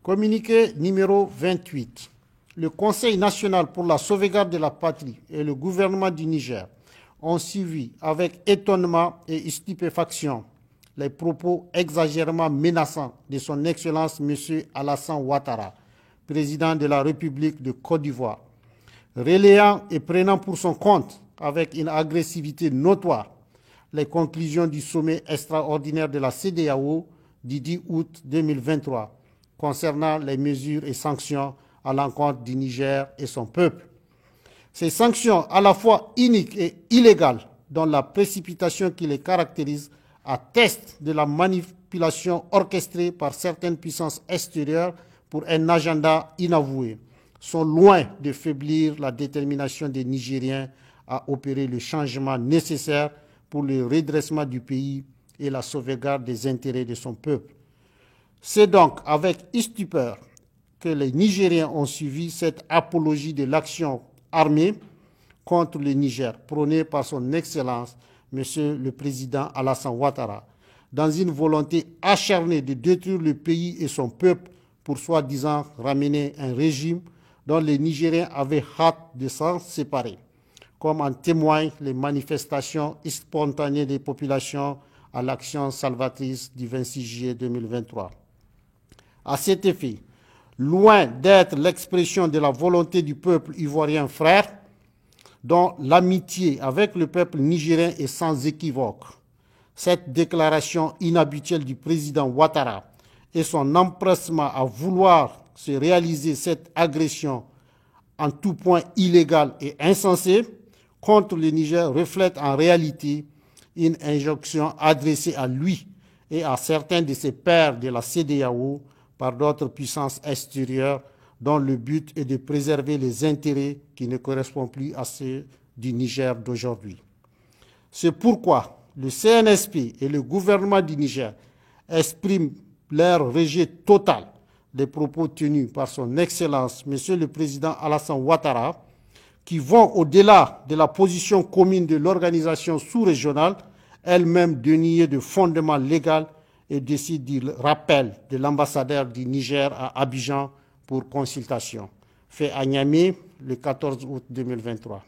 Communiqué numéro 28. Le Conseil national pour la sauvegarde de la patrie et le gouvernement du Niger ont suivi avec étonnement et stupéfaction les propos exagérément menaçants de son Excellence M. Alassane Ouattara, président de la République de Côte d'Ivoire, relayant et prenant pour son compte avec une agressivité notoire les conclusions du sommet extraordinaire de la CEDEAO du 10 août 2023 concernant les mesures et sanctions à l'encontre du Niger et son peuple. Ces sanctions à la fois iniques et illégales, dont la précipitation qui les caractérise, attestent de la manipulation orchestrée par certaines puissances extérieures pour un agenda inavoué, sont loin de faiblir la détermination des Nigériens à opérer le changement nécessaire pour le redressement du pays et la sauvegarde des intérêts de son peuple. C'est donc avec stupeur que les Nigériens ont suivi cette apologie de l'action armée contre le Niger, prônée par son Excellence, Monsieur le Président Alassane Ouattara, dans une volonté acharnée de détruire le pays et son peuple pour soi-disant ramener un régime dont les Nigériens avaient hâte de s'en séparer, comme en témoignent les manifestations spontanées des populations à l'action salvatrice du 26 juillet 2023. À cet effet, loin d'être l'expression de la volonté du peuple ivoirien frère, dont l'amitié avec le peuple nigérien est sans équivoque, cette déclaration inhabituelle du président Ouattara et son empressement à vouloir se réaliser cette agression en tout point illégale et insensée contre le Niger reflètent en réalité une injonction adressée à lui et à certains de ses pairs de la CEDEAO par d'autres puissances extérieures dont le but est de préserver les intérêts qui ne correspondent plus à ceux du Niger d'aujourd'hui. C'est pourquoi le CNSP et le gouvernement du Niger expriment leur rejet total des propos tenus par son Excellence, Monsieur le Président Alassane Ouattara, qui vont au-delà de la position commune de l'organisation sous-régionale, elle-même dénuée de fondement légal, et décide du rappel de l'ambassadeur du Niger à Abidjan pour consultation, fait à Niamey le 14 août 2023.